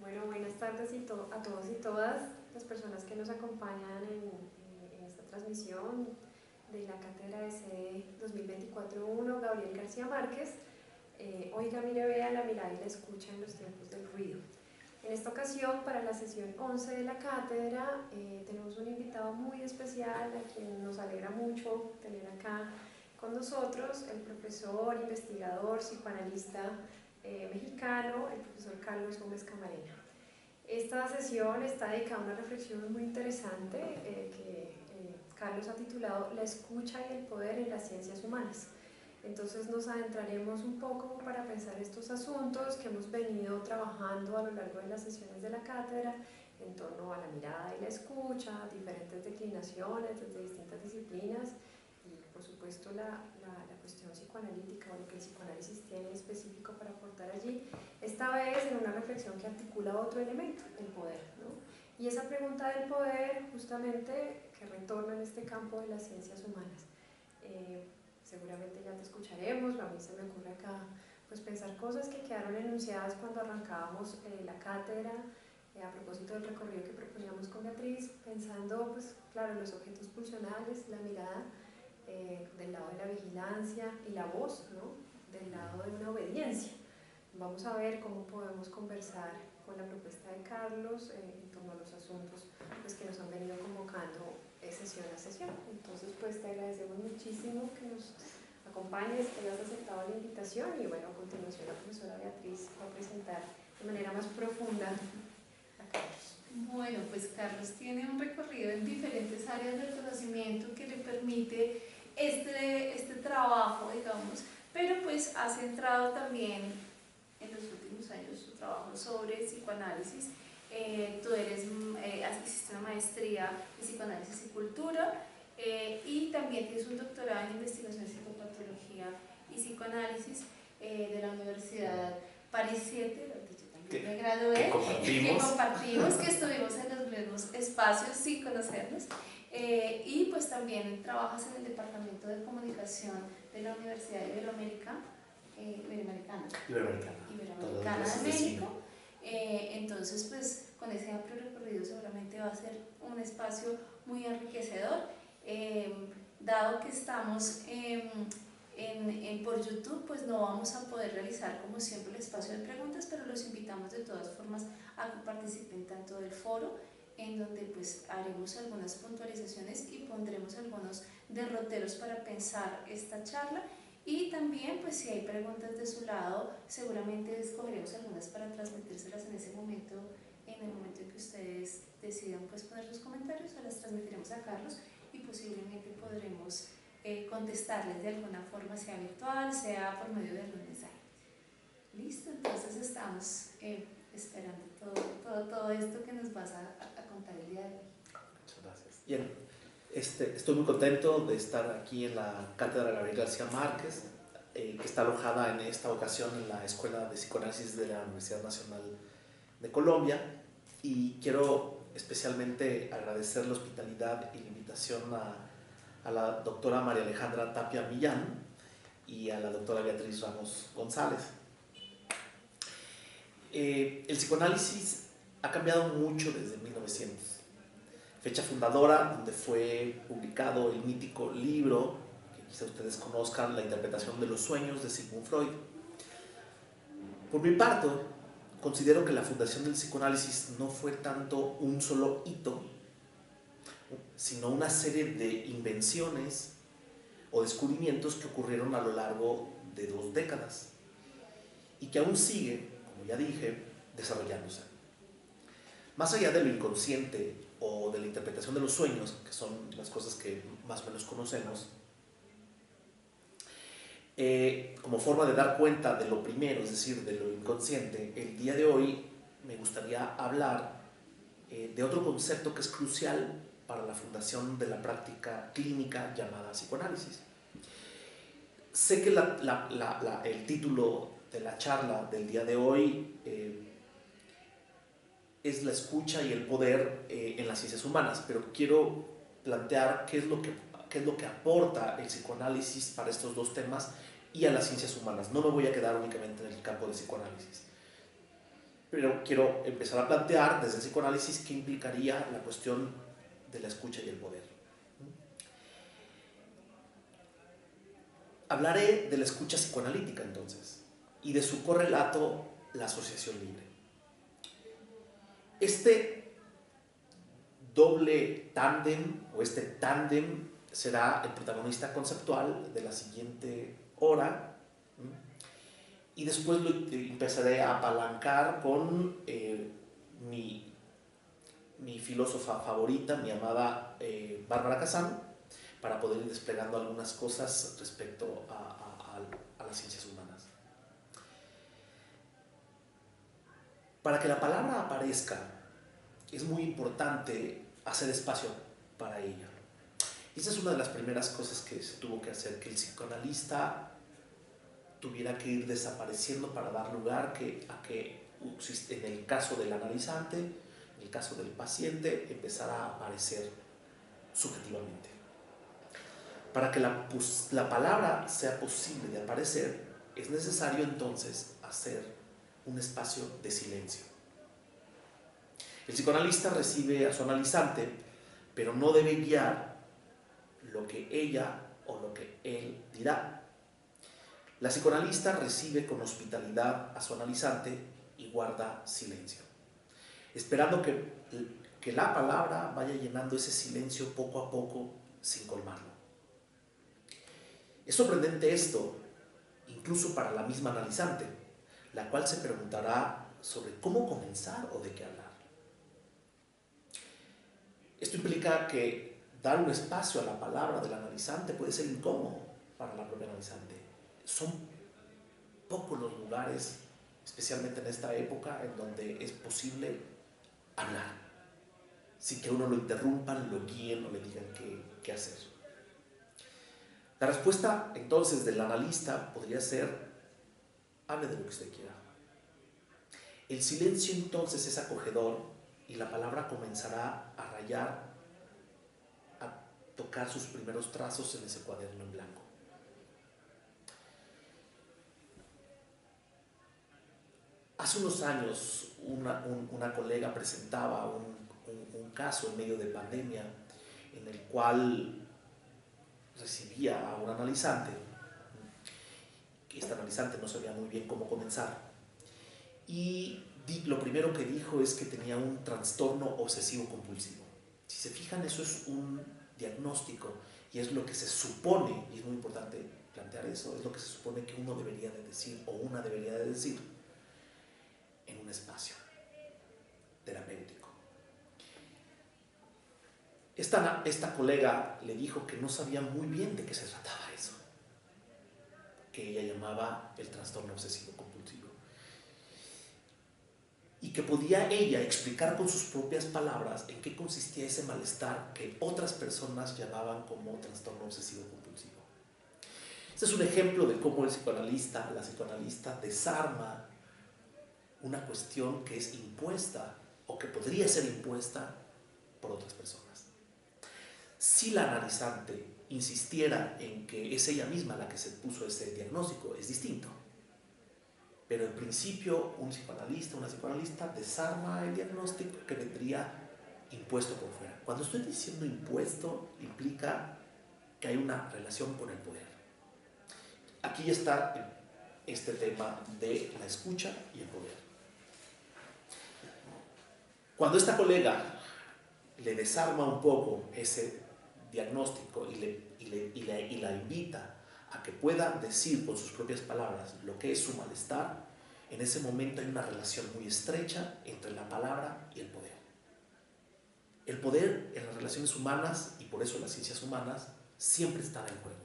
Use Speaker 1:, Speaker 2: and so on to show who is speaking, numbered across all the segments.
Speaker 1: Bueno, buenas tardes a todos y todas las personas que nos acompañan en esta transmisión de la Cátedra de CE 2024-1, Gabriel García Márquez. Oiga, mire, vea la mirada y la escucha en los tiempos del ruido. En esta ocasión, para la sesión 11 de la cátedra, tenemos un invitado muy especial a quien nos alegra mucho tener acá con nosotros, el profesor, investigador, psicoanalista mexicano, el profesor Carlos Gómez Camarena. Esta sesión está dedicada a una reflexión muy interesante que Carlos ha titulado La escucha y el poder en las ciencias humanas. Entonces nos adentraremos un poco para pensar estos asuntos que hemos venido trabajando a lo largo de las sesiones de la cátedra en torno a la mirada y la escucha, diferentes declinaciones desde distintas disciplinas y por supuesto la cuestión psicoanalítica o lo que el psicoanálisis tiene específico para aportar allí, esta vez en una reflexión que articula otro elemento, el poder, ¿no? Y esa pregunta del poder justamente que retorna en este campo de las ciencias humanas. Seguramente ya te escucharemos, a mí se me ocurre acá pues pensar cosas que quedaron enunciadas cuando arrancábamos la cátedra, a propósito del recorrido que proponíamos con Beatriz, pensando pues claro los objetos pulsionales, la mirada del lado de la vigilancia y la voz, ¿no? Del lado de una obediencia. Vamos a ver cómo podemos conversar con la propuesta de Carlos en torno a los asuntos pues, que nos han venido convocando sesión a sesión. Entonces, pues te agradecemos muchísimo que nos acompañes, que hayas aceptado la invitación y bueno, a continuación la profesora Beatriz va a presentar de manera más profunda a Carlos.
Speaker 2: Bueno, pues Carlos tiene un recorrido en diferentes áreas del conocimiento que le permite este trabajo, digamos, pero pues ha centrado también en los últimos años su trabajo sobre psicoanálisis. Tú hiciste una maestría en psicoanálisis y cultura y también tienes un doctorado en investigación en psicopatología y psicoanálisis de la Universidad París 7, donde yo también me gradué, que estuvimos en los mismos espacios sin conocernos. Y pues también trabajas en el Departamento de Comunicación de la Universidad Iberoamericana de México. Entonces pues con ese amplio recorrido seguramente va a ser un espacio muy enriquecedor, dado que estamos por YouTube, pues no vamos a poder realizar como siempre el espacio de preguntas, pero los invitamos de todas formas a que participen tanto del foro, en donde pues haremos algunas puntualizaciones y pondremos algunos derroteros para pensar esta charla, y también pues si hay preguntas de su lado seguramente escogeremos algunas para transmitírselas en ese momento, en el momento en que ustedes decidan pues poner sus comentarios, o las transmitiremos a Carlos y posiblemente podremos contestarles de alguna forma, sea virtual, sea por medio de algún mensaje. Listo, entonces estamos esperando todo esto que nos vas a contar el día de hoy.
Speaker 3: Muchas gracias. Bien, estoy muy contento de estar aquí en la Cátedra Gabriel García Márquez, que está alojada en esta ocasión en la Escuela de Psicoanálisis de la Universidad Nacional de Colombia, y quiero especialmente agradecer la hospitalidad y la invitación a la doctora María Alejandra Tapia Millán y a la doctora Beatriz Ramos González. El psicoanálisis ha cambiado mucho desde 1900, fecha fundadora donde fue publicado el mítico libro que quizá ustedes conozcan, La interpretación de los sueños, de Sigmund Freud. Por mi parte, considero que la fundación del psicoanálisis no fue tanto un solo hito, sino una serie de invenciones o descubrimientos que ocurrieron a lo largo de 2 décadas y que aún sigue, como ya dije, desarrollándose. Más allá de lo inconsciente o de la interpretación de los sueños, que son las cosas que más o menos conocemos, como forma de dar cuenta de lo primero, es decir, de lo inconsciente, el día de hoy me gustaría hablar de otro concepto que es crucial para la fundación de la práctica clínica llamada psicoanálisis. Sé que el título de la charla del día de hoy es la escucha y el poder en las ciencias humanas, pero quiero plantear qué es lo que aporta el psicoanálisis para estos 2 temas y a las ciencias humanas. No me voy a quedar únicamente en el campo de psicoanálisis. pero quiero empezar a plantear desde el psicoanálisis qué implicaría la cuestión de la escucha y el poder. Hablaré de la escucha psicoanalítica entonces y de su correlato, la asociación libre. Este doble tándem o este tándem será el protagonista conceptual de la siguiente hora, y después lo empezaré a apalancar con mi filósofa favorita, mi amada Bárbara Kazan, para poder ir desplegando algunas cosas respecto a las ciencias humanas. Para que la palabra aparezca, es muy importante hacer espacio para ella. Esa es una de las primeras cosas que se tuvo que hacer, que el psicoanalista tuviera que ir desapareciendo para dar lugar a que en el caso del analizante, en el caso del paciente, empezara a aparecer subjetivamente. Para que la palabra sea posible de aparecer, es necesario entonces hacer un espacio de silencio. El psicoanalista recibe a su analizante, pero no debe guiar lo que ella o lo que él dirá. La psicoanalista recibe con hospitalidad a su analizante y guarda silencio, esperando que la palabra vaya llenando ese silencio poco a poco sin colmarlo. Es sorprendente esto, incluso para la misma analizante, la cual se preguntará sobre cómo comenzar o de qué hablar. Esto implica que dar un espacio a la palabra del analizante puede ser incómodo para la propia analizante. Son pocos los lugares, especialmente en esta época, en donde es posible hablar, sin que uno lo interrumpan, lo guíen o le digan qué hacer. La respuesta entonces del analista podría ser: hable de lo que usted quiera. El silencio entonces es acogedor y la palabra comenzará a rayar, a tocar sus primeros trazos en ese cuaderno en blanco. Hace unos años una colega presentaba un caso en medio de pandemia en el cual recibía a un analizante. Este analizante no sabía muy bien cómo comenzar y lo primero que dijo es que tenía un trastorno obsesivo compulsivo. Si se fijan, eso es un diagnóstico y es lo que se supone, y es muy importante plantear eso, es lo que se supone que uno debería de decir o una debería de decir en un espacio terapéutico. Esta colega le dijo que no sabía muy bien de qué se trataba eso, que ella llamaba el trastorno obsesivo compulsivo, y que podía ella explicar con sus propias palabras en qué consistía ese malestar que otras personas llamaban como trastorno obsesivo compulsivo. Este es un ejemplo de cómo la psicoanalista desarma una cuestión que es impuesta o que podría ser impuesta por otras personas. Si la analizante insistiera en que es ella misma la que se puso ese diagnóstico, es distinto. Pero en principio un psicoanalista, una psicoanalista desarma el diagnóstico que vendría impuesto por fuera. Cuando estoy diciendo impuesto, implica que hay una relación con el poder. Aquí está este tema de la escucha y el poder. Cuando esta colega le desarma un poco ese diagnóstico y la invita a que pueda decir con sus propias palabras lo que es su malestar, en ese momento hay una relación muy estrecha entre la palabra y el poder. El poder en las relaciones humanas, y por eso las ciencias humanas, siempre está en juego.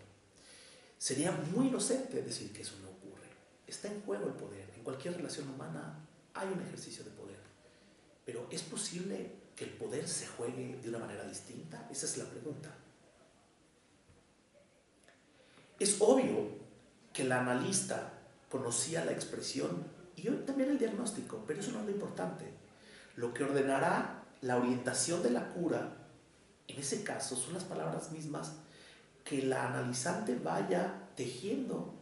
Speaker 3: Sería muy inocente decir que eso no ocurre. Está en juego el poder. En cualquier relación humana hay un ejercicio de poder. Pero ¿es posible que el poder se juegue de una manera distinta? Esa es la pregunta. Es obvio que la analista conocía la expresión y también el diagnóstico, pero eso no es lo importante. Lo que ordenará la orientación de la cura, en ese caso, son las palabras mismas que la analizante vaya tejiendo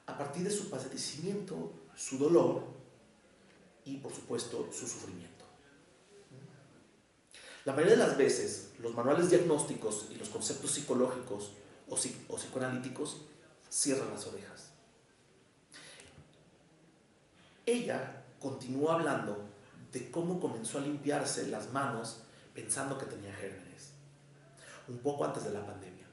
Speaker 3: a partir de su padecimiento, su dolor, y, por supuesto, su sufrimiento. La mayoría de las veces, los manuales diagnósticos y los conceptos psicológicos o psicoanalíticos cierran las orejas. Ella continuó hablando de cómo comenzó a limpiarse las manos pensando que tenía gérmenes, un poco antes de la pandemia.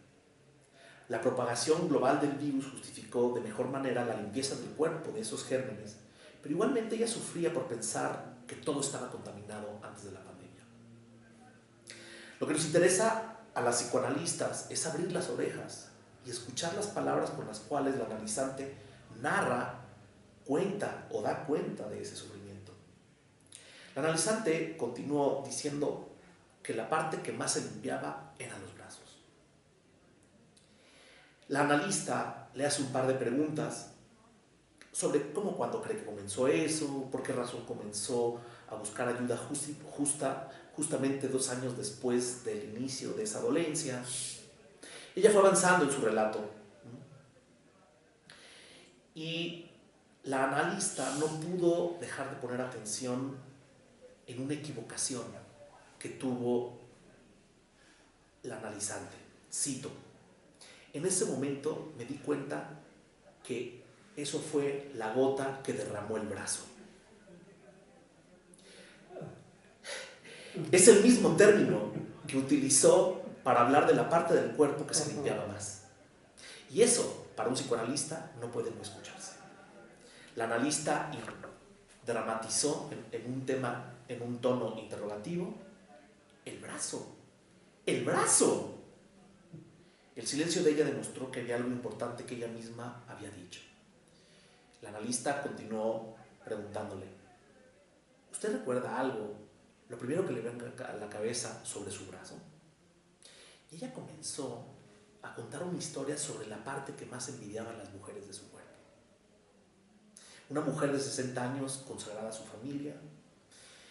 Speaker 3: La propagación global del virus justificó de mejor manera la limpieza del cuerpo de esos gérmenes, pero igualmente ella sufría por pensar que todo estaba contaminado antes de la pandemia. Lo que nos interesa a las psicoanalistas es abrir las orejas y escuchar las palabras con las cuales la analizante narra, cuenta o da cuenta de ese sufrimiento. La analizante continuó diciendo que la parte que más se limpiaba eran los brazos. La analista le hace un par de preguntas sobre cómo, cuándo cree que comenzó eso, por qué razón comenzó a buscar ayuda justamente 2 años después del inicio de esa dolencia. Ella fue avanzando en su relato y la analista no pudo dejar de poner atención en una equivocación que tuvo la analizante. Cito: en ese momento me di cuenta que eso fue la gota que derramó el brazo. Es el mismo término que utilizó para hablar de la parte del cuerpo que se limpiaba más. Y eso, para un psicoanalista, no puede no escucharse. La analista dramatizó en un tono interrogativo: el brazo, el brazo. El silencio de ella demostró que había algo importante que ella misma había dicho. La analista continuó preguntándole: ¿usted recuerda algo, lo primero que le venga a la cabeza, sobre su brazo? Y ella comenzó a contar una historia sobre la parte que más envidiaban las mujeres de su cuerpo. Una mujer de 60 años, consagrada a su familia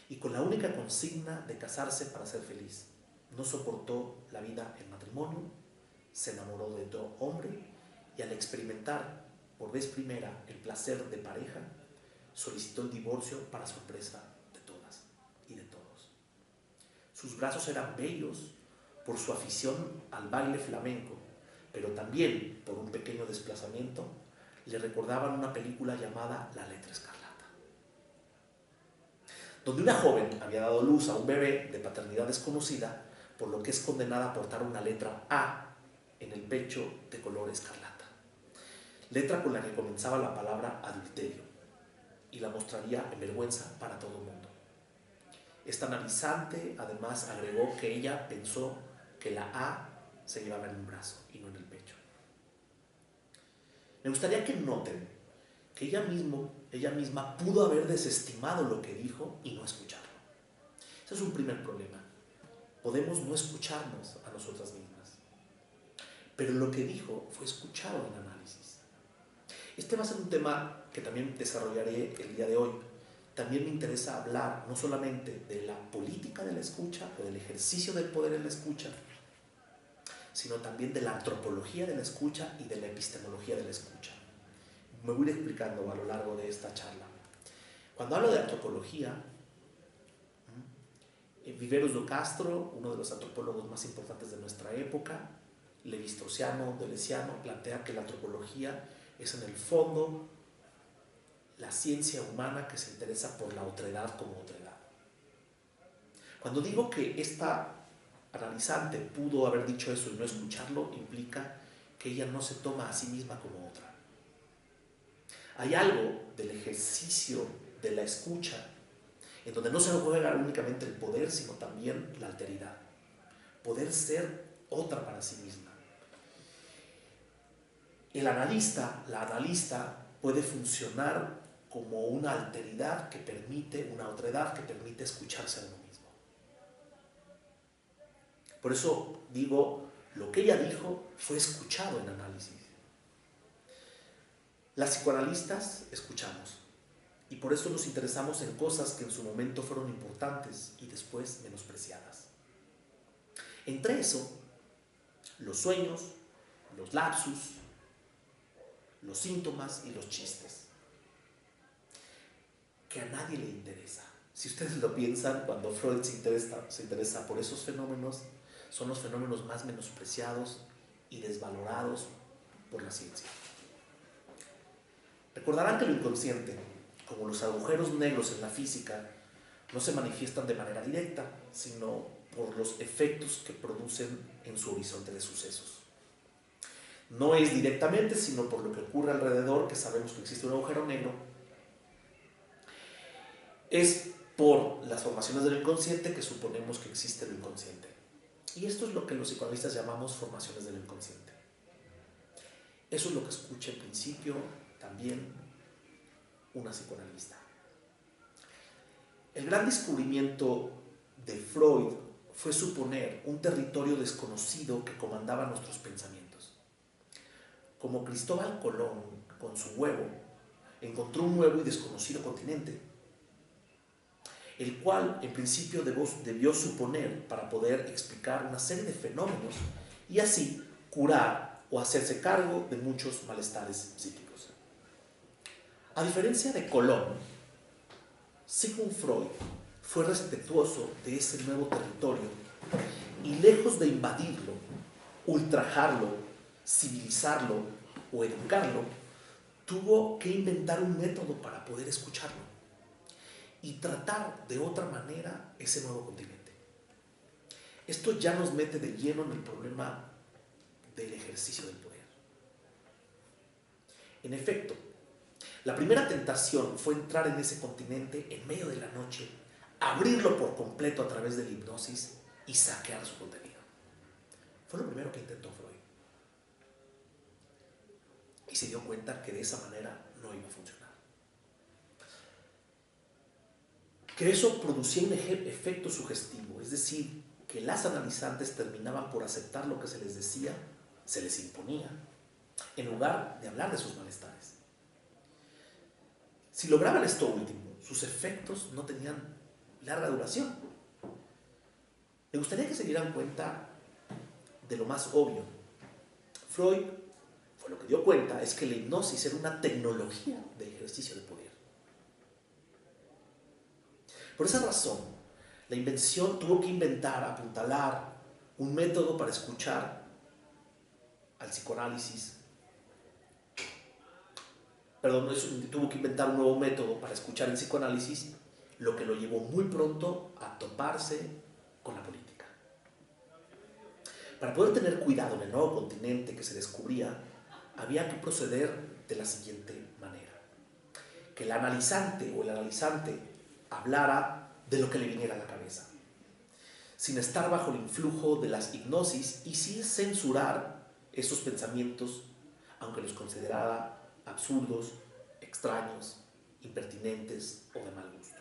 Speaker 3: y con la única consigna de casarse para ser feliz. No soportó la vida en matrimonio, se enamoró de otro hombre y al experimentar por vez primera el placer de pareja, solicitó el divorcio para sorpresa de todas y de todos. Sus brazos eran bellos por su afición al baile flamenco, pero también por un pequeño desplazamiento le recordaban una película llamada La letra escarlata, donde una joven había dado luz a un bebé de paternidad desconocida, por lo que es condenada a portar una letra A en el pecho de color escarlata, letra con la que comenzaba la palabra adulterio y la mostraría en vergüenza para todo el mundo. Esta analizante además agregó que ella pensó que la A se llevaba en un brazo y no en el pecho. Me gustaría que noten que ella misma pudo haber desestimado lo que dijo y no escucharlo. Ese es un primer problema. Podemos no escucharnos a nosotras mismas, pero lo que dijo fue escuchado en análisis. Este va a ser un tema que también desarrollaré el día de hoy. También me interesa hablar no solamente de la política de la escucha o del ejercicio del poder en la escucha, sino también de la antropología de la escucha y de la epistemología de la escucha. Me voy a ir explicando a lo largo de esta charla. Cuando hablo de antropología, Viveros do Castro, uno de los antropólogos más importantes de nuestra época, Levi-Straussiano, Deleuziano, plantea que la antropología es en el fondo la ciencia humana que se interesa por la otredad como otredad. Cuando digo que esta analizante pudo haber dicho eso y no escucharlo, implica que ella no se toma a sí misma como otra. Hay algo del ejercicio de la escucha en donde no se juega únicamente el poder, sino también la alteridad. Poder ser otra para sí misma. La analista puede funcionar como una alteridad que permite, una otredad que permite escucharse a uno mismo. Por eso digo, lo que ella dijo fue escuchado en análisis. Las psicoanalistas escuchamos y por eso nos interesamos en cosas que en su momento fueron importantes y después menospreciadas. Entre eso, los sueños, los lapsus, los síntomas y los chistes. que a nadie le interesa. Si ustedes lo piensan, cuando Freud se interesa por esos fenómenos, son los fenómenos más menospreciados y desvalorados por la ciencia. Recordarán que lo inconsciente, como los agujeros negros en la física, no se manifiestan de manera directa, sino por los efectos que producen en su horizonte de sucesos. No es directamente, sino por lo que ocurre alrededor, que sabemos que existe un agujero negro. Es por las formaciones del inconsciente que suponemos que existe lo inconsciente. Y esto es lo que los psicoanalistas llamamos formaciones del inconsciente. Eso es lo que escucha en principio también una psicoanalista. El gran descubrimiento de Freud fue suponer un territorio desconocido que comandaba nuestros pensamientos. Como Cristóbal Colón, con su huevo, encontró un nuevo y desconocido continente, el cual en principio debió suponer para poder explicar una serie de fenómenos y así curar o hacerse cargo de muchos malestares psíquicos. A diferencia de Colón, Sigmund Freud fue respetuoso de ese nuevo territorio y lejos de invadirlo, ultrajarlo, civilizarlo o educarlo, tuvo que inventar un método para poder escucharlo y tratar de otra manera ese nuevo continente. Esto ya nos mete de lleno en el problema del ejercicio del poder. En efecto, la primera tentación fue entrar en ese continente en medio de la noche, abrirlo por completo a través de la hipnosis y saquear su contenido. Fue lo primero que intentó Freud. Y se dio cuenta que de esa manera no iba a funcionar. Que eso producía un efecto sugestivo, es decir, que las analizantes terminaban por aceptar lo que se les decía, se les imponía, en lugar de hablar de sus malestares. Si lograban esto último, sus efectos no tenían larga duración. Me gustaría que se dieran cuenta de lo más obvio. Freud fue lo que dio cuenta es que la hipnosis era una tecnología de ejercicio de poder. Por esa razón, la invención tuvo que inventar, apuntalar un método para escuchar al psicoanálisis. Tuvo que inventar un nuevo método para escuchar el psicoanálisis, lo que lo llevó muy pronto a toparse con la política. Para poder tener cuidado en el nuevo continente que se descubría, había que proceder de la siguiente manera: que el analizante o el analizante hablara de lo que le viniera a la cabeza, sin estar bajo el influjo de las hipnosis y sin censurar esos pensamientos, aunque los considerara absurdos, extraños, impertinentes o de mal gusto.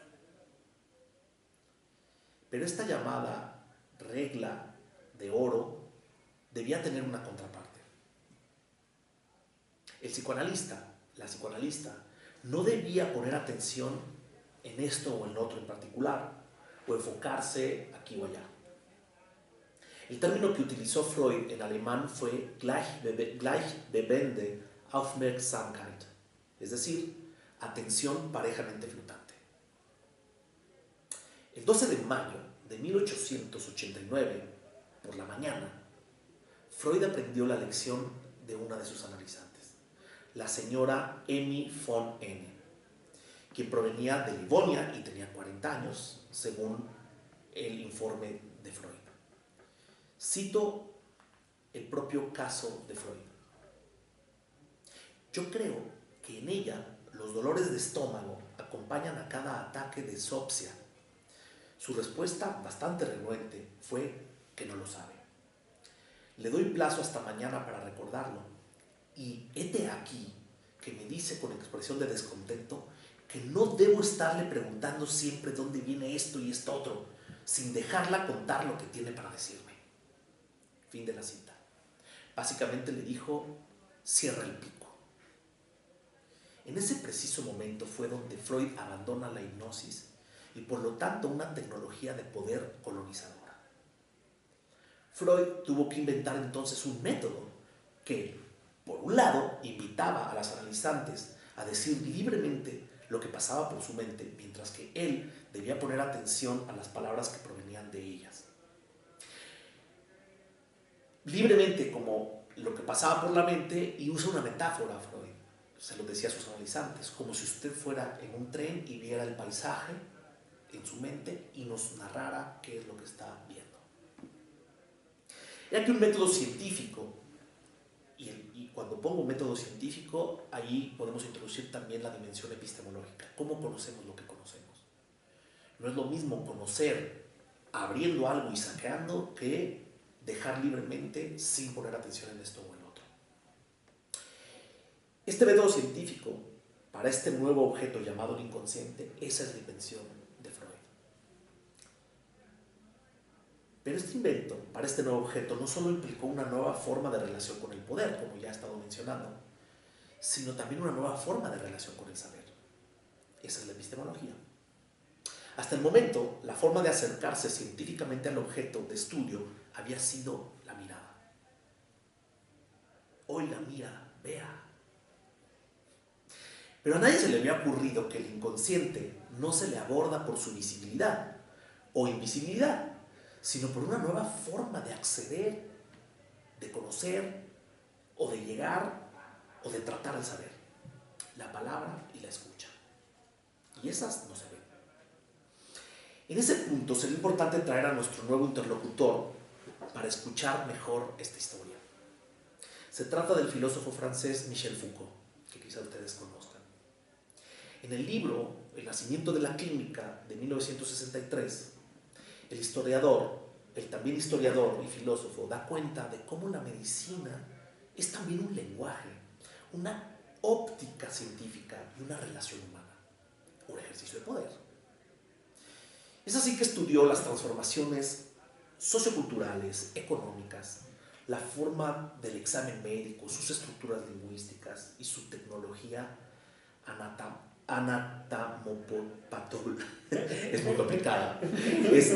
Speaker 3: Pero esta llamada regla de oro debía tener una contraparte. El psicoanalista, la psicoanalista, no debía poner atención en esto o en lo otro en particular, o enfocarse aquí o allá. El término que utilizó Freud en alemán fue gleichbebende Aufmerksamkeit, es decir, atención parejamente flotante. El 12 de mayo de 1889, por la mañana, Freud aprendió la lección de una de sus analizantes, la señora Emmy von N., quien provenía de Livonia y tenía 40 años, según el informe de Freud. Cito el propio caso de Freud. Yo creo que en ella los dolores de estómago acompañan a cada ataque de sopsia. Su respuesta, bastante renuente, fue que no lo sabe. Le doy plazo hasta mañana para recordarlo, y hete aquí que me dice con expresión de descontento que no debo estarle preguntando siempre dónde viene esto y esto otro, sin dejarla contar lo que tiene para decirme. Fin de la cita. Básicamente le dijo: cierra el pico. En ese preciso momento fue donde Freud abandona la hipnosis y por lo tanto una tecnología de poder colonizadora. Freud tuvo que inventar entonces un método que, por un lado, invitaba a las analizantes a decir libremente lo que pasaba por su mente, mientras que él debía poner atención a las palabras que provenían de ellas. Libremente, como lo que pasaba por la mente, y usa una metáfora, Freud, se lo decía a sus analizantes, como si usted fuera en un tren y viera el paisaje en su mente y nos narrara qué es lo que está viendo. Ya que un método científico, y cuando pongo método científico, ahí podemos introducir también la dimensión epistemológica. ¿Cómo conocemos lo que conocemos? No es lo mismo conocer abriendo algo y saqueando que dejar libremente sin poner atención en esto o en otro. Este método científico, para este nuevo objeto llamado el inconsciente, esa es la invención de Freud. Pero este invento, para este nuevo objeto, no solo implicó una nueva forma de relación con el poder, como ya he estado mencionando, sino también una nueva forma de relación con el saber. Esa es la epistemología. Hasta el momento, la forma de acercarse científicamente al objeto de estudio había sido la mirada. Hoy la mira, vea. Pero a nadie se le había ocurrido que el inconsciente no se le aborda por su visibilidad o invisibilidad, sino por una nueva forma de acceder, de conocer o de llegar o de tratar al saber. La palabra y la escucha. Y esas no se ven. En ese punto sería importante traer a nuestro nuevo interlocutor para escuchar mejor esta historia. Se trata del filósofo francés Michel Foucault, que quizá ustedes conozcan. En el libro El nacimiento de la clínica de 1963, el también historiador y filósofo, da cuenta de cómo la medicina es también un lenguaje, una óptica científica y una relación humana, un ejercicio de poder. Es así que estudió las transformaciones socioculturales, económicas, la forma del examen médico, sus estructuras lingüísticas y su tecnología anatomopatológica. Es muy complicada. Es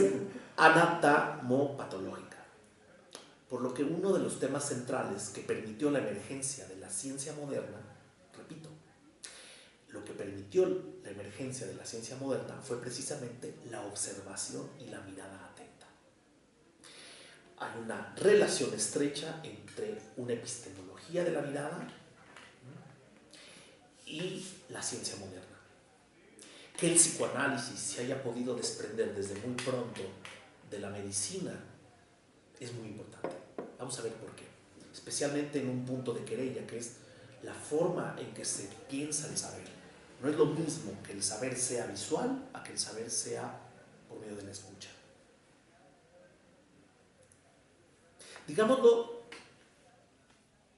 Speaker 3: anatomopatológica. Por lo que uno de los temas centrales que permitió la emergencia de la ciencia moderna, repito, lo que permitió la emergencia de la ciencia moderna fue precisamente la observación y la mirada atenta. Hay una relación estrecha entre una epistemología de la mirada y la ciencia moderna. Que el psicoanálisis se haya podido desprender desde muy pronto de la medicina es muy importante. Vamos a ver por qué. Especialmente en un punto de querella, que es la forma en que se piensa el saber. No es lo mismo que el saber sea visual a que el saber sea por medio de la escucha. Digámoslo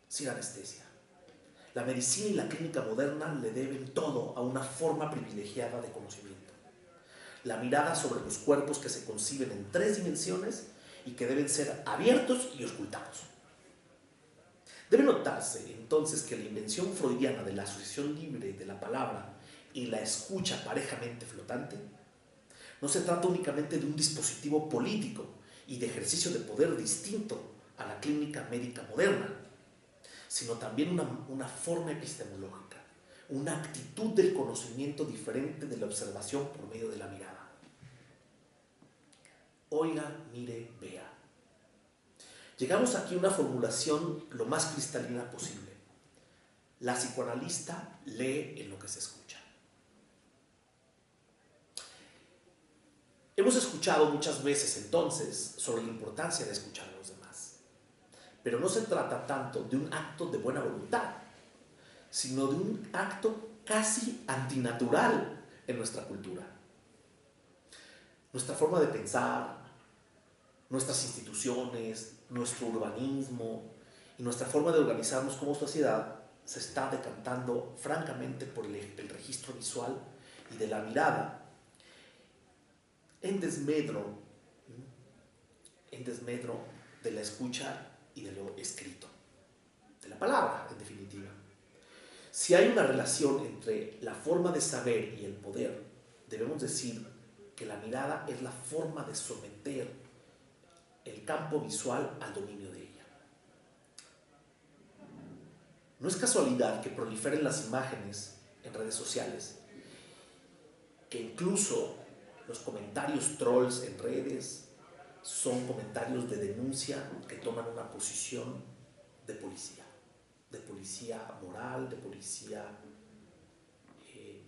Speaker 3: sin anestesia. La medicina y la clínica moderna le deben todo a una forma privilegiada de conocimiento. La mirada sobre los cuerpos que se conciben en 3 dimensiones y que deben ser abiertos y auscultados. Debe notarse entonces que la invención freudiana de la asociación libre de la palabra y la escucha parejamente flotante no se trata únicamente de un dispositivo político y de ejercicio de poder distinto a la clínica médica moderna, sino también una forma epistemológica, una actitud del conocimiento diferente de la observación por medio de la mirada. Oiga, mire, vea. Llegamos aquí a una formulación lo más cristalina posible. La psicoanalista lee en lo que se escucha. Hemos escuchado muchas veces entonces sobre la importancia de escuchar a los demás. Pero no se trata tanto de un acto de buena voluntad, sino de un acto casi antinatural en nuestra cultura. Nuestra forma de pensar, nuestras instituciones, nuestro urbanismo y nuestra forma de organizarnos como sociedad se está decantando francamente por el registro visual y de la mirada en desmedro de la escucha y de lo escrito, de la palabra, en definitiva. Si hay una relación entre la forma de saber y el poder, debemos decir que la mirada es la forma de someter el campo visual al dominio de ella. No es casualidad que proliferen las imágenes en redes sociales que incluso los comentarios trolls en redes son comentarios de denuncia que toman una posición de policía moral, de policía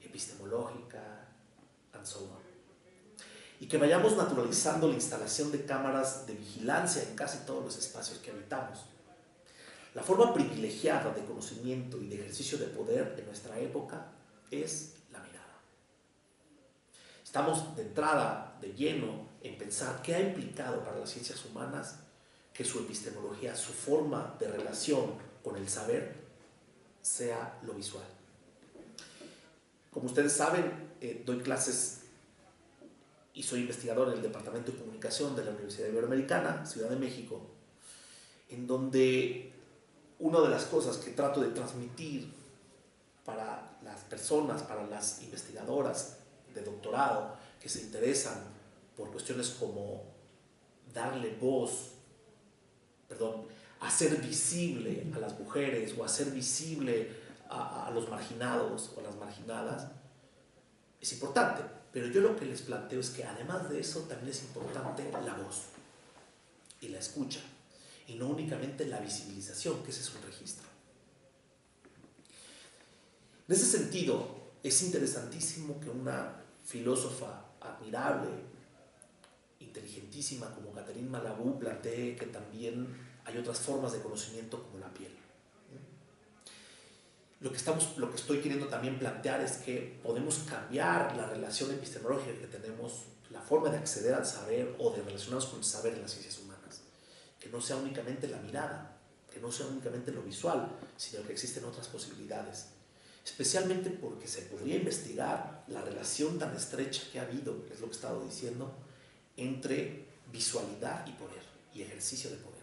Speaker 3: epistemológica, and so on. Y que vayamos naturalizando la instalación de cámaras de vigilancia en casi todos los espacios que habitamos. La forma privilegiada de conocimiento y de ejercicio de poder en nuestra época es la mirada. Estamos de entrada, de lleno, en pensar qué ha implicado para las ciencias humanas que su epistemología, su forma de relación con el saber, sea lo visual. Como ustedes saben, doy clases y soy investigador en el Departamento de Comunicación de la Universidad Iberoamericana, Ciudad de México, en donde una de las cosas que trato de transmitir para las personas, para las investigadoras de doctorado que se interesan por cuestiones como darle voz, hacer visible a las mujeres o hacer visible a los marginados o a las marginadas, es importante. Pero yo lo que les planteo es que además de eso también es importante la voz y la escucha, y no únicamente la visibilización, que ese es un registro. En ese sentido, es interesantísimo que una filósofa admirable, inteligentísima como Catherine Malabou plantee que también hay otras formas de conocimiento como la piel. Lo que estoy queriendo también plantear es que podemos cambiar la relación epistemológica que tenemos, la forma de acceder al saber o de relacionarnos con el saber en las ciencias humanas. Que no sea únicamente la mirada, que no sea únicamente lo visual, sino que existen otras posibilidades. Especialmente porque se podría investigar la relación tan estrecha que ha habido, es lo que he estado diciendo, entre visualidad y poder, y ejercicio de poder.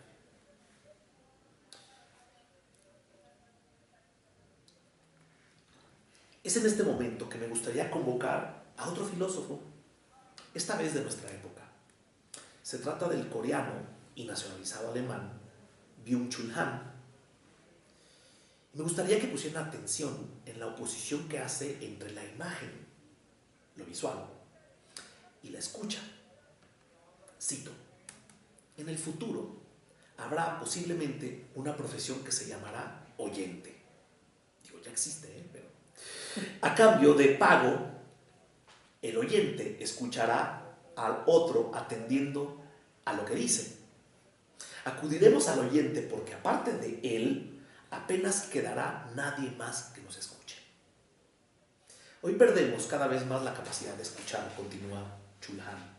Speaker 3: Es en este momento que me gustaría convocar a otro filósofo, esta vez de nuestra época. Se trata del coreano y nacionalizado alemán Byung-Chul Han. Me gustaría que pusieran atención en la oposición que hace entre la imagen, lo visual, y la escucha. Cito: en el futuro habrá posiblemente una profesión que se llamará oyente. Digo, ya existe, pero... A cambio de pago, el oyente escuchará al otro atendiendo a lo que dice. Acudiremos al oyente porque aparte de él, apenas quedará nadie más que nos escuche. Hoy perdemos cada vez más la capacidad de escuchar, continúa Chul Han.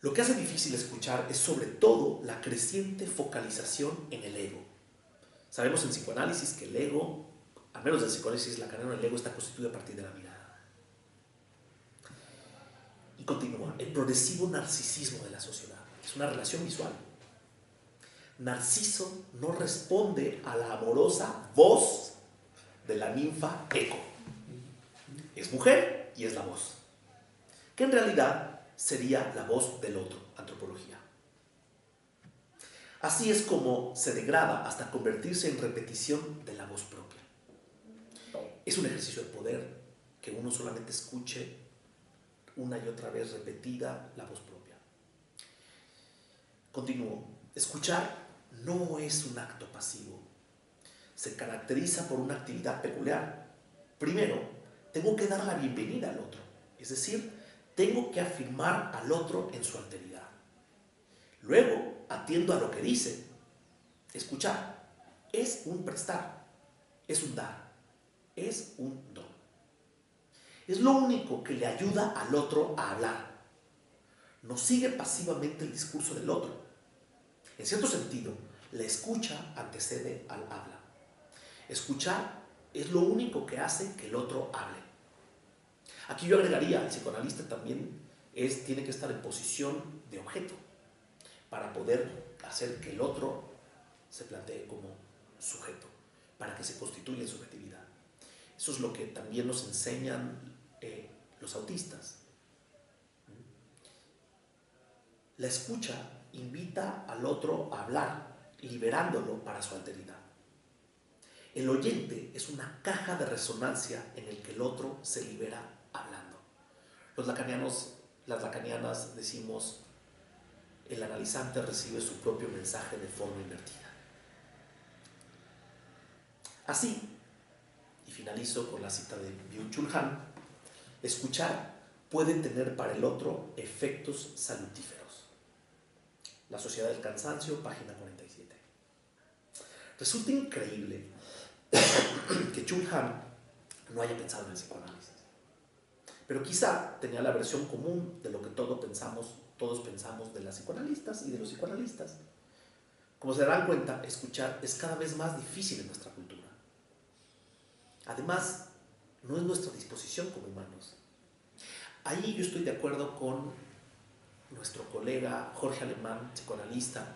Speaker 3: Lo que hace difícil escuchar es sobre todo la creciente focalización en el ego. Sabemos en psicoanálisis que el ego, al menos en psicoanálisis lacaniano, el ego está constituido a partir de la mirada. Y continúa: el progresivo narcisismo de la sociedad es una relación visual. Narciso no responde a la amorosa voz de la ninfa Eco. Es mujer y es la voz, que en realidad sería la voz del otro, antropología. Así es como se degrada hasta convertirse en repetición de la voz propia. Es un ejercicio de poder que uno solamente escuche una y otra vez repetida la voz propia. Continúo. Escuchar no es un acto pasivo. Se caracteriza por una actividad peculiar. Primero, tengo que dar la bienvenida al otro. Es decir, tengo que afirmar al otro en su alteridad. Luego, atiendo a lo que dice. Escuchar es un prestar, es un dar, es un don. Es lo único que le ayuda al otro a hablar. No sigue pasivamente el discurso del otro. En cierto sentido, la escucha antecede al habla. Escuchar es lo único que hace que el otro hable. Aquí yo agregaría, el psicoanalista también tiene que estar en posición de objeto para poder hacer que el otro se plantee como sujeto, para que se constituya en subjetividad. Eso es lo que también nos enseñan los autistas. La escucha invita al otro a hablar, liberándolo para su alteridad. El oyente es una caja de resonancia en el que el otro se libera hablando. Los lacanianos, las lacanianas decimos, el analizante recibe su propio mensaje de forma invertida. Así, y finalizo con la cita de Byung-Chul Han, escuchar puede tener para el otro efectos salutíferos. La sociedad del cansancio, página 47. Resulta increíble que Chul Han no haya pensado en el psicoanálisis, pero quizá tenía la versión común de lo que todos pensamos de las psicoanalistas y de los psicoanalistas. Como se darán cuenta, escuchar es cada vez más difícil en nuestra cultura. Además, no es nuestra disposición como humanos. Ahí yo estoy de acuerdo con nuestro colega Jorge Alemán, psicoanalista,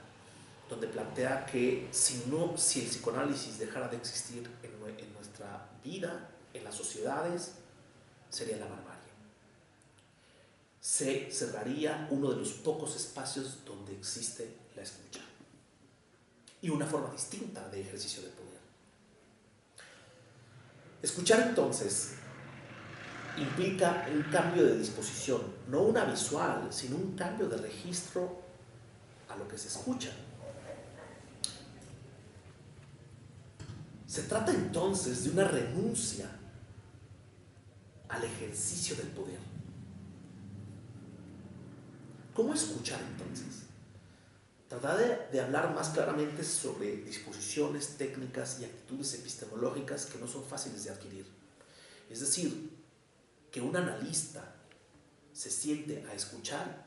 Speaker 3: donde plantea que si el psicoanálisis dejara de existir en nuestra vida, en las sociedades, sería la barbarie. Se cerraría uno de los pocos espacios donde existe la escucha y una forma distinta de ejercicio de poder. Escuchar entonces implica un cambio de disposición, no una visual, sino un cambio de registro a lo que se escucha. Se trata entonces de una renuncia al ejercicio del poder. ¿Cómo escuchar entonces? Tratar de hablar más claramente sobre disposiciones, técnicas y actitudes epistemológicas que no son fáciles de adquirir. Es decir, que un analista se siente a escuchar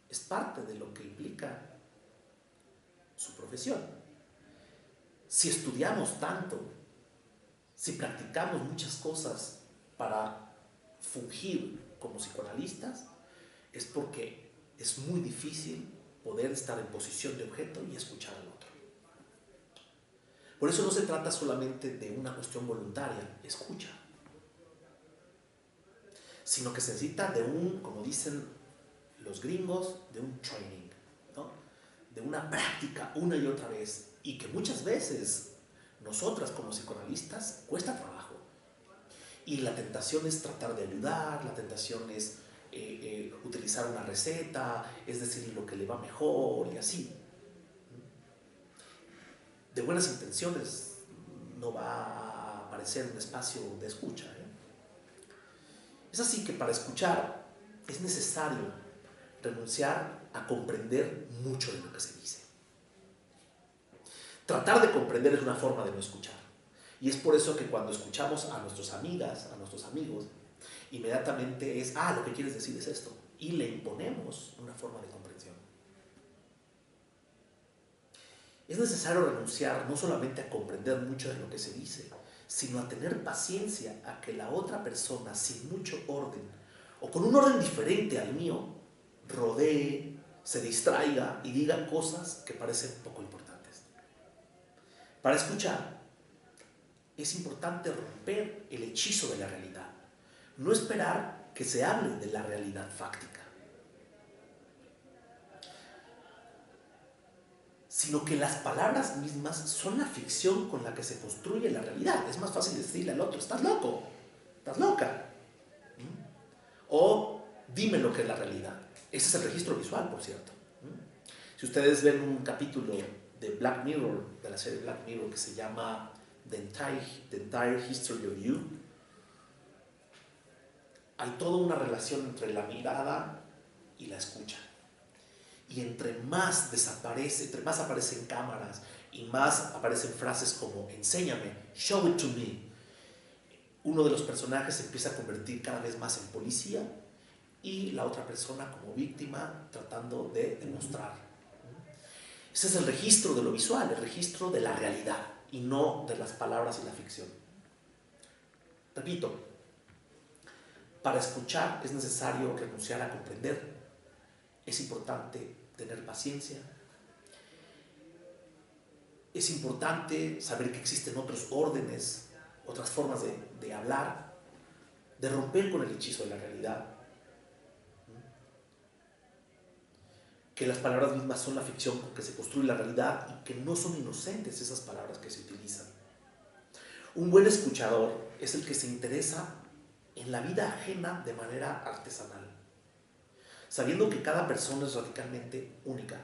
Speaker 3: es parte de lo que implica su profesión. Si estudiamos tanto, si practicamos muchas cosas para fungir como psicoanalistas, es porque es muy difícil poder estar en posición de objeto y escuchar al otro. Por eso no se trata solamente de una cuestión voluntaria, escucha, sino que se necesita de como dicen los gringos, de un training, ¿no? De una práctica una y otra vez, y que muchas veces nosotras como psicoanalistas cuesta trabajo. Y la tentación es tratar de ayudar, la tentación es utilizar una receta, es decir, lo que le va mejor y así. De buenas intenciones no va a aparecer un espacio de escucha, ¿eh? Es así que para escuchar es necesario renunciar a comprender mucho de lo que se dice. Tratar de comprender es una forma de no escuchar. Y es por eso que cuando escuchamos a nuestras amigas, a nuestros amigos, inmediatamente es, lo que quieres decir es esto. Y le imponemos una forma de comprensión. Es necesario renunciar no solamente a comprender mucho de lo que se dice, sino a tener paciencia a que la otra persona, sin mucho orden, o con un orden diferente al mío, rodee, se distraiga y diga cosas que parecen poco importantes. Para escuchar, es importante romper el hechizo de la realidad. No esperar que se hable de la realidad fáctica, sino que las palabras mismas son la ficción con la que se construye la realidad. Es más fácil decirle al otro, estás loco, estás loca. O dime lo que es la realidad. Ese es el registro visual, por cierto. Si ustedes ven un capítulo de Black Mirror, de la serie Black Mirror, que se llama The Entire History of You, hay toda una relación entre la mirada y la escucha. Y entre más aparecen cámaras y más aparecen frases como enséñame, show it to me, uno de los personajes se empieza a convertir cada vez más en policía y la otra persona como víctima tratando de demostrar. Ese es el registro de lo visual, el registro de la realidad y no de las palabras y la ficción. Repito, para escuchar es necesario renunciar a comprender. Es importante tener paciencia. Es importante saber que existen otros órdenes, otras formas de hablar, de romper con el hechizo de la realidad. Que las palabras mismas son la ficción con que se construye la realidad y que no son inocentes esas palabras que se utilizan. Un buen escuchador es el que se interesa en la vida ajena de manera artesanal, sabiendo que cada persona es radicalmente única.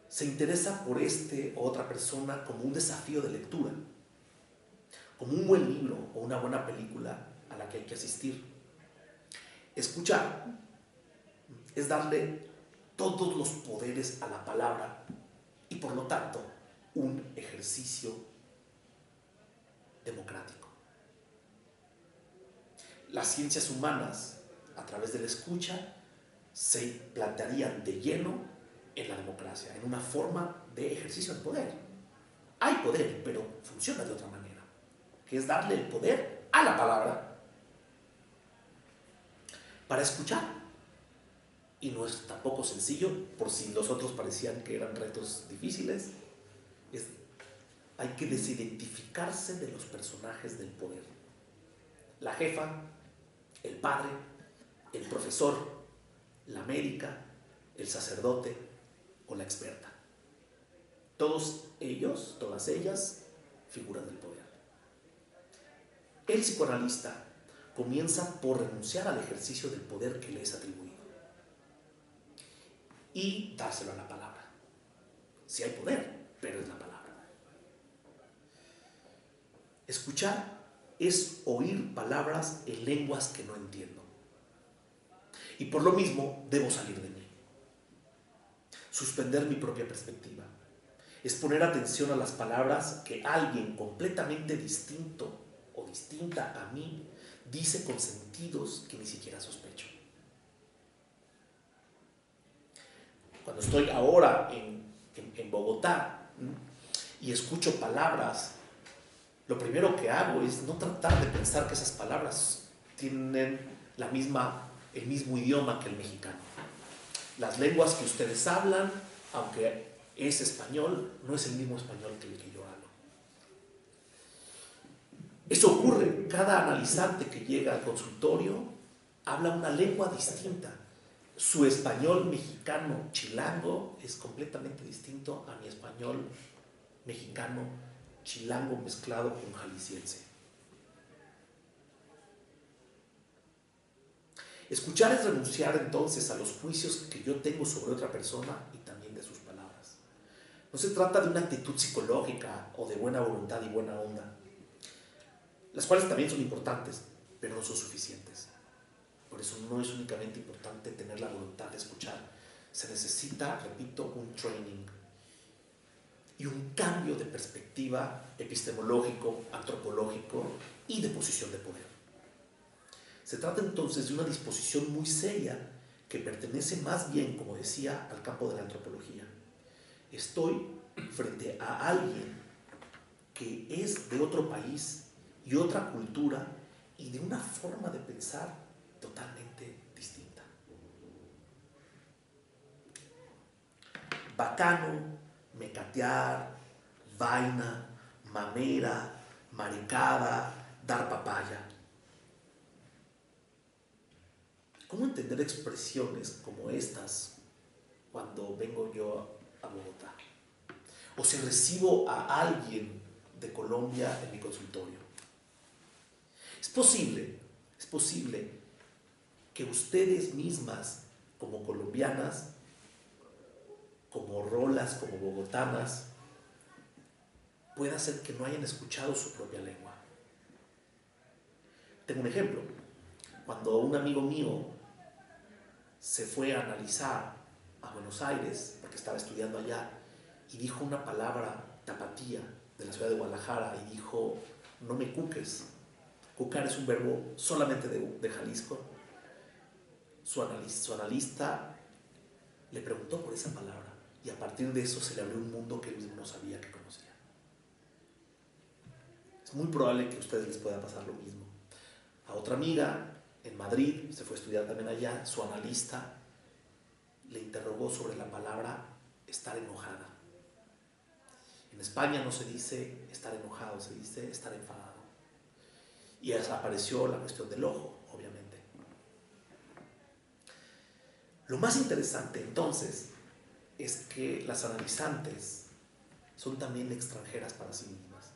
Speaker 3: Se interesa por este o otra persona como un desafío de lectura, como un buen libro o una buena película a la que hay que asistir. Escuchar es darle todos los poderes a la palabra y por lo tanto un ejercicio democrático. Las ciencias humanas, a través de la escucha, se plantearían de lleno en la democracia, en una forma de ejercicio de poder. Hay poder, pero funciona de otra manera, que es darle el poder a la palabra para escuchar. Y no es tampoco sencillo, por si los otros parecían que eran retos difíciles. Hay que desidentificarse de los personajes del poder. La jefa, el padre, el profesor, la médica, el sacerdote o la experta. Todos ellos, todas ellas, figuras del poder. El psicoanalista comienza por renunciar al ejercicio del poder que le es atribuido y dárselo a la palabra. Si hay poder, pero es la palabra. Escuchar es oír palabras en lenguas que no entiendo. Y por lo mismo debo salir de mí. Suspender mi propia perspectiva. Es poner atención a las palabras que alguien completamente distinto o distinta a mí dice con sentidos que ni siquiera sospecho. Cuando estoy ahora en Bogotá y escucho palabras, lo primero que hago es no tratar de pensar que esas palabras tienen el mismo idioma que el mexicano. Las lenguas que ustedes hablan, aunque es español, no es el mismo español que el que yo hablo. Eso ocurre. Cada analizante que llega al consultorio habla una lengua distinta. Su español mexicano chilango es completamente distinto a mi español mexicano chilango mezclado con jalisciense. Escuchar es renunciar entonces a los juicios que yo tengo sobre otra persona y también de sus palabras. No se trata de una actitud psicológica o de buena voluntad y buena onda, las cuales también son importantes, pero no son suficientes. Por eso no es únicamente importante tener la voluntad de escuchar. Se necesita, repito, un training y un cambio de perspectiva epistemológico, antropológico y de posición de poder. Se trata entonces de una disposición muy seria que pertenece más bien, como decía, al campo de la antropología. Estoy frente a alguien que es de otro país y otra cultura y de una forma de pensar totalmente distinta. Bacano, mecatear, vaina, mamera, maricada, dar papaya. ¿Cómo entender expresiones como estas cuando vengo yo a Bogotá? O si recibo a alguien de Colombia en mi consultorio. Es posible que ustedes mismas, como colombianas, como rolas, como bogotanas, pueda ser que no hayan escuchado su propia lengua. Tengo un ejemplo. Cuando un amigo mío se fue a analizar a Buenos Aires, porque estaba estudiando allá, y dijo una palabra tapatía de la ciudad de Guadalajara, y dijo, no me cuques. Cucar es un verbo solamente de Jalisco. Su analista le preguntó por esa palabra, y a partir de eso se le abrió un mundo que él mismo no sabía que conocía. Es muy probable que a ustedes les pueda pasar lo mismo. A otra amiga en Madrid, se fue a estudiar también allá, su analista le interrogó sobre la palabra estar enojada. En España no se dice estar enojado, se dice estar enfadado. Y apareció la cuestión del ojo, obviamente. Lo más interesante entonces es que las analizantes son también extranjeras para sí mismas.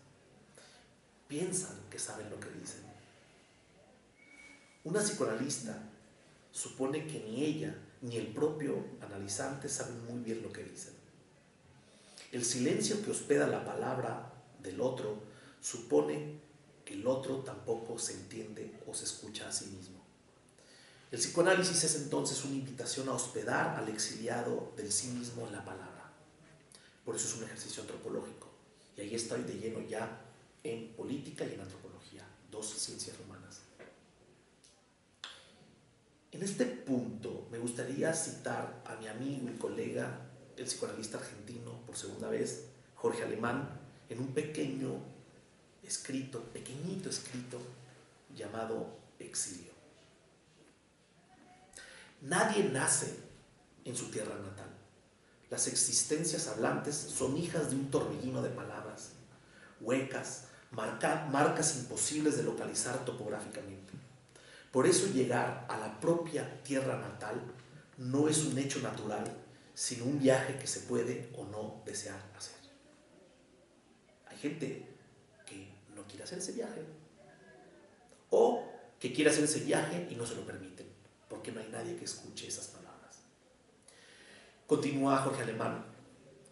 Speaker 3: Piensan que saben lo que dicen, Una psicoanalista supone que ni ella ni el propio analizante saben muy bien lo que dicen. El silencio que hospeda la palabra del otro supone que el otro tampoco se entiende o se escucha a sí mismo. El psicoanálisis es entonces una invitación a hospedar al exiliado del sí mismo en la palabra. Por eso es un ejercicio antropológico. Y ahí estoy de lleno ya en política y en antropología, dos ciencias humanas. En este punto me gustaría citar a mi amigo y colega, el psicoanalista argentino, por segunda vez, Jorge Alemán, en un pequeñito escrito, llamado Exilio. Nadie nace en su tierra natal. Las existencias hablantes son hijas de un torbellino de palabras, huecas, marcas imposibles de localizar topográficamente. Por eso llegar a la propia tierra natal no es un hecho natural, sino un viaje que se puede o no desear hacer. Hay gente que no quiere hacer ese viaje, o que quiere hacer ese viaje y no se lo permiten, porque no hay nadie que escuche esas palabras. Continúa Jorge Alemán: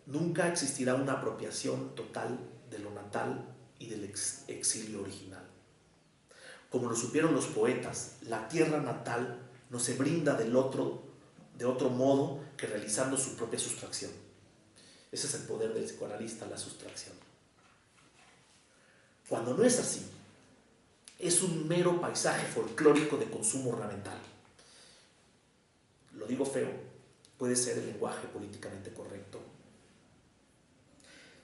Speaker 3: nunca existirá una apropiación total de lo natal y del exilio original. Como lo supieron los poetas, la tierra natal no se brinda de otro modo que realizando su propia sustracción. Ese es el poder del psicoanalista, la sustracción. Cuando no es así, es un mero paisaje folclórico de consumo ornamental. Lo digo feo, puede ser el lenguaje políticamente correcto.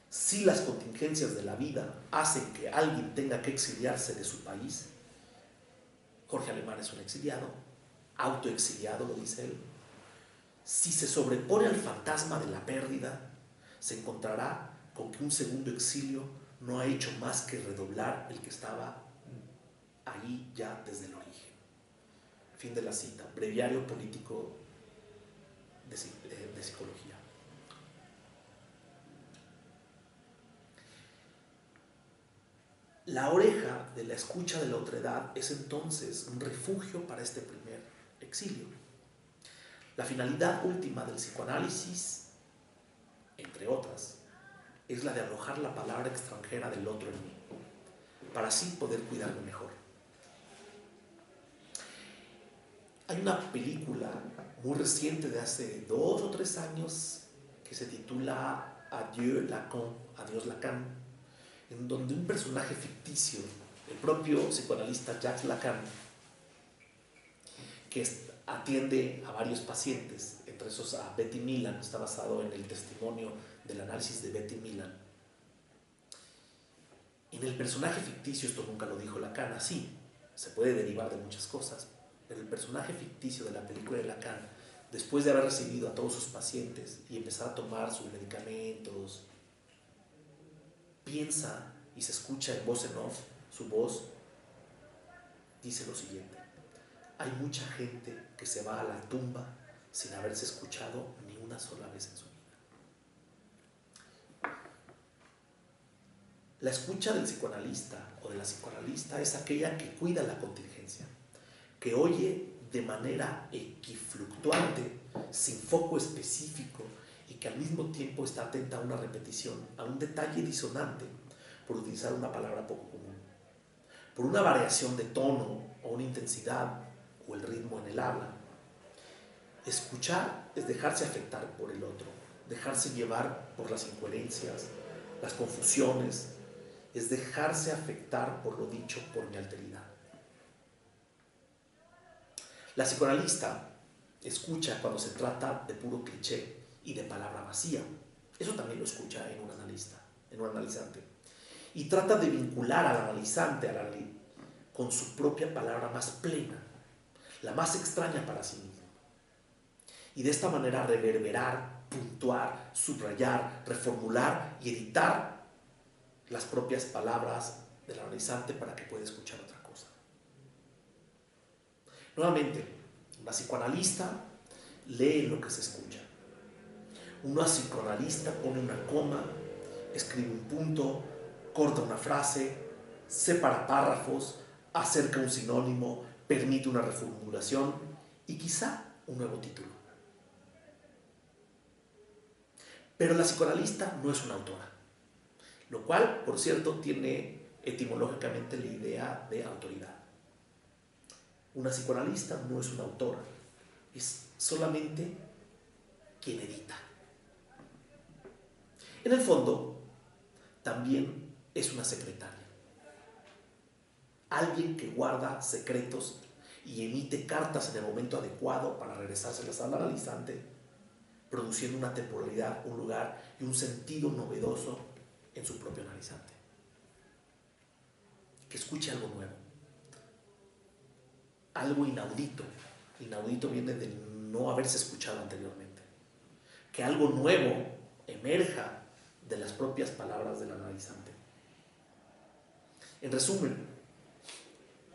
Speaker 3: Si las contingencias de la vida hacen que alguien tenga que exiliarse de su país, Jorge Alemán es un exiliado, autoexiliado, lo dice él. Si se sobrepone al fantasma de la pérdida, se encontrará con que un segundo exilio no ha hecho más que redoblar el que estaba ahí ya desde el origen. Fin de la cita. Breviario político de psicología. La oreja de la escucha de la otredad es entonces un refugio para este primer exilio. La finalidad última del psicoanálisis, entre otras, es la de alojar la palabra extranjera del otro en mí, para así poder cuidarme mejor. Hay una película muy reciente de hace 2 o 3 años que se titula Adieu Lacan, Adiós Lacan, en donde un personaje ficticio, el propio psicoanalista Jacques Lacan, que atiende a varios pacientes, entre esos a Betty Milan, está basado en el testimonio del análisis de Betty Milan. En el personaje ficticio, esto nunca lo dijo Lacan, así, se puede derivar de muchas cosas, pero el personaje ficticio de la película de Lacan, después de haber recibido a todos sus pacientes y empezar a tomar sus medicamentos, piensa y se escucha en voz en off, su voz dice lo siguiente: hay mucha gente que se va a la tumba sin haberse escuchado ni una sola vez en su vida. La escucha del psicoanalista o de la psicoanalista es aquella que cuida la contingencia, que oye de manera equifluctuante, sin foco específico, y que al mismo tiempo está atenta a una repetición, a un detalle disonante, por utilizar una palabra poco común, por una variación de tono o una intensidad o el ritmo en el habla. Escuchar es dejarse afectar por el otro, dejarse llevar por las incoherencias, las confusiones, es dejarse afectar por lo dicho por mi alteridad. La psicoanalista escucha cuando se trata de puro cliché y de palabra vacía. Eso también lo escucha en un analista, en un analizante. Y trata de vincular al analizante con su propia palabra más plena, la más extraña para sí mismo. Y de esta manera reverberar, puntuar, subrayar, reformular y editar las propias palabras del analizante para que pueda escuchar otra cosa. Nuevamente, una psicoanalista lee lo que se escucha. Una psicoanalista pone una coma, escribe un punto, corta una frase, separa párrafos, acerca un sinónimo, permite una reformulación y quizá un nuevo título. Pero la psicoanalista no es una autora, lo cual, por cierto, tiene etimológicamente la idea de autoridad. Una psicoanalista no es una autora, es solamente quien edita. En el fondo, también es una secretaria. Alguien que guarda secretos y emite cartas en el momento adecuado para regresárselas al analizante, produciendo una temporalidad, un lugar y un sentido novedoso en su propio analizante. Que escuche algo nuevo, algo inaudito. Inaudito viene de no haberse escuchado anteriormente. Que algo nuevo emerja de las propias palabras del analizante. En resumen,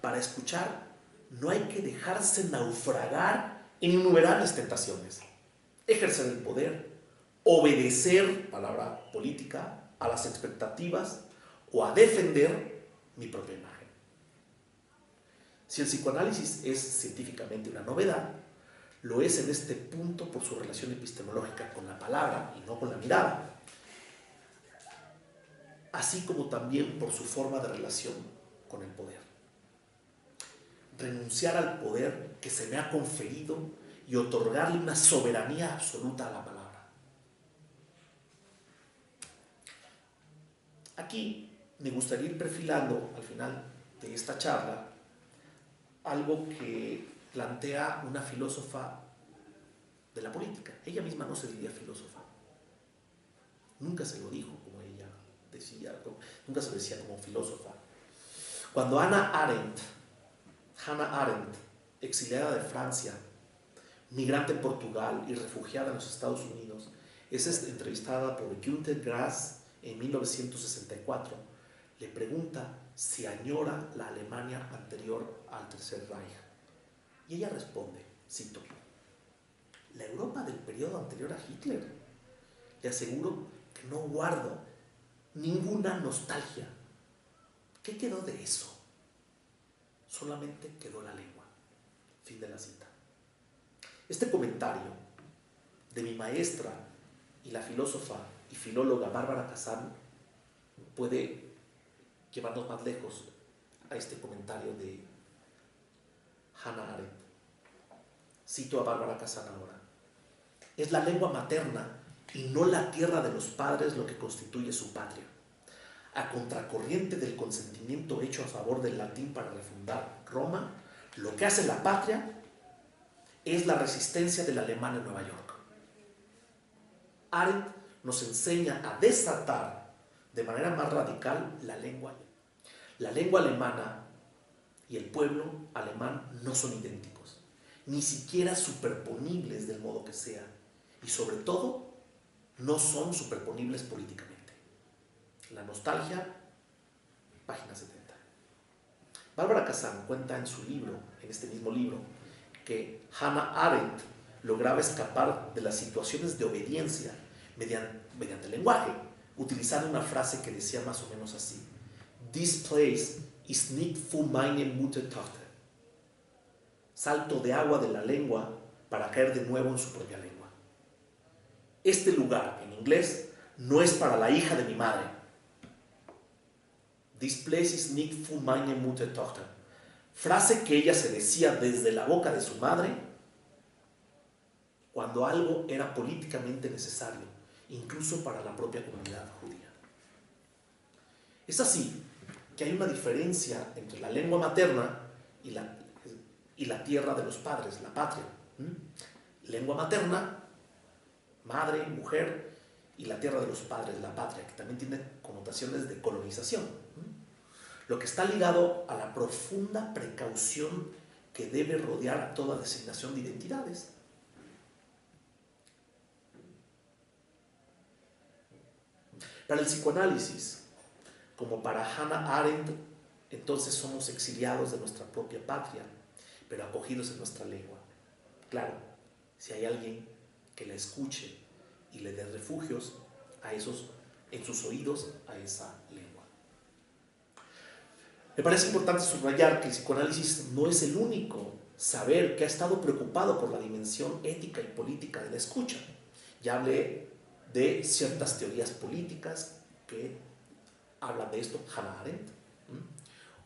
Speaker 3: para escuchar no hay que dejarse naufragar en innumerables tentaciones. Ejercer el poder, obedecer, palabra política, a las expectativas o a defender mi propia imagen. Si el psicoanálisis es científicamente una novedad, lo es en este punto por su relación epistemológica con la palabra y no con la mirada, así como también por su forma de relación con el poder. Renunciar al poder que se me ha conferido y otorgarle una soberanía absoluta a la palabra. Aquí me gustaría ir perfilando al final de esta charla algo que plantea una filósofa de la política. Ella misma no se diría filósofa. Nunca se lo dijo como ella decía, nunca se lo decía como filósofa. Cuando Hannah Arendt, exiliada de Francia, migrante en Portugal y refugiada en los Estados Unidos, es entrevistada por Günter Grass en 1964, le pregunta si añora la Alemania anterior al Tercer Reich. Y ella responde, cito, la Europa del periodo anterior a Hitler. Le aseguro que no guardo ninguna nostalgia. ¿Qué quedó de eso? Solamente quedó la lengua. Fin de la cita. Este comentario de mi maestra y la filósofa y filóloga Bárbara Kazan puede llevarnos más lejos a este comentario de Hannah Arendt. Cito a Bárbara Kazan ahora. Es la lengua materna y no la tierra de los padres lo que constituye su patria. A contracorriente del consentimiento hecho a favor del latín para refundar Roma, lo que hace la patria es la resistencia del alemán en Nueva York. Arendt nos enseña a desatar de manera más radical la lengua. La lengua alemana y el pueblo alemán no son idénticos, ni siquiera superponibles del modo que sea, y sobre todo no son superponibles políticamente. La nostalgia, página 70. Bárbara Kazan cuenta en su libro, en este mismo libro, que Hannah Arendt lograba escapar de las situaciones de obediencia mediante el lenguaje, utilizando una frase que decía más o menos así: This place is nicht für meine Muttertochter. Salto de agua de la lengua para caer de nuevo en su propia lengua. Este lugar, en inglés, no es para la hija de mi madre. This place is nicht für meine Muttertochter. Frase que ella se decía desde la boca de su madre cuando algo era políticamente necesario, incluso para la propia comunidad judía. Es así que hay una diferencia entre la lengua materna y la tierra de los padres, la patria. Lengua materna, madre, mujer, y la tierra de los padres, la patria, que también tiene connotaciones de colonización. Lo que está ligado a la profunda precaución que debe rodear a toda designación de identidades. Para el psicoanálisis, como para Hannah Arendt, entonces somos exiliados de nuestra propia patria, pero acogidos en nuestra lengua. Claro, si hay alguien que la escuche y le dé refugios en sus oídos a esa lengua. Me parece importante subrayar que el psicoanálisis no es el único saber que ha estado preocupado por la dimensión ética y política de la escucha. Ya hablé de ciertas teorías políticas que hablan de esto, Hannah Arendt,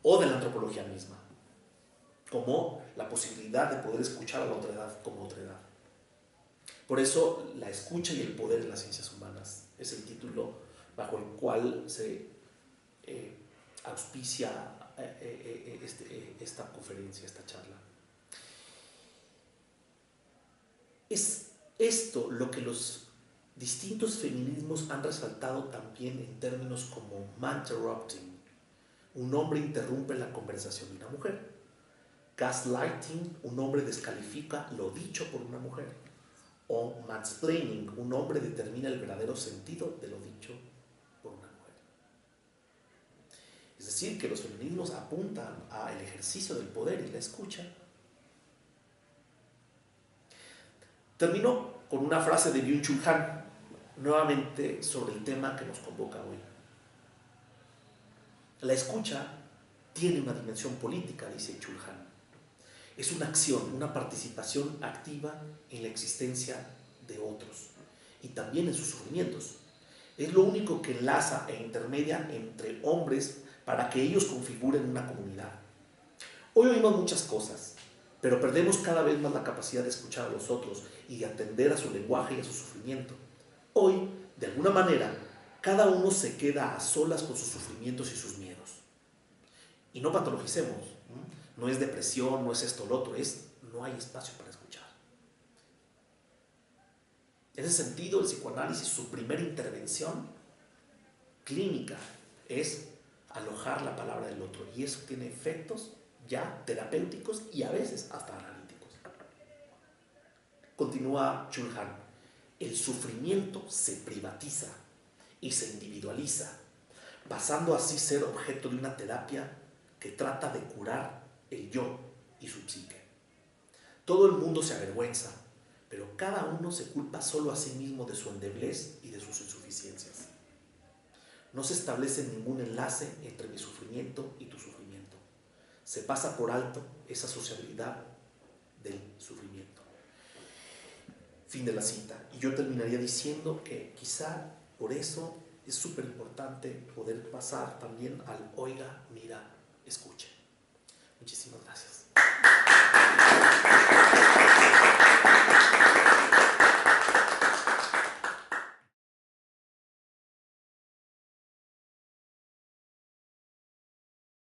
Speaker 3: o de la antropología misma, como la posibilidad de poder escuchar a la otredad como otredad. Por eso, la escucha y el poder en las ciencias humanas es el título bajo el cual se auspicia esta conferencia, esta charla. Es esto lo que los distintos feminismos han resaltado también en términos como manterrupting, un hombre interrumpe la conversación de una mujer; gaslighting, un hombre descalifica lo dicho por una mujer; o mansplaining, un hombre determina el verdadero sentido de lo dicho por una mujer. Es decir, que los feminismos apuntan al ejercicio del poder y la escucha. Termino con una frase de Byung-Chul Han, nuevamente sobre el tema que nos convoca hoy. La escucha tiene una dimensión política, dice Chul Han. Es una acción, una participación activa en la existencia de otros y también en sus sufrimientos. Es lo único que enlaza e intermedia entre hombres para que ellos configuren una comunidad. Hoy oímos muchas cosas, pero perdemos cada vez más la capacidad de escuchar a los otros y de atender a su lenguaje y a su sufrimiento. Hoy, de alguna manera, cada uno se queda a solas con sus sufrimientos y sus miedos. Y no patologicemos, no es depresión, no es esto o lo otro, es no hay espacio para escuchar. En ese sentido, el psicoanálisis, su primera intervención clínica es alojar la palabra del otro, y eso tiene efectos ya terapéuticos y a veces hasta analíticos. Continúa Chul Han: el sufrimiento se privatiza y se individualiza, pasando así a ser objeto de una terapia que trata de curar el yo y su psique. Todo el mundo se avergüenza, pero cada uno se culpa solo a sí mismo de su endeblez y de sus insuficiencias. No se establece ningún enlace entre mi sufrimiento y tu sufrimiento. Se pasa por alto esa sociabilidad del sufrimiento. Fin de la cita. Y yo terminaría diciendo que quizá por eso es súper importante poder pasar también al oiga, mira, escuche. Muchísimas gracias.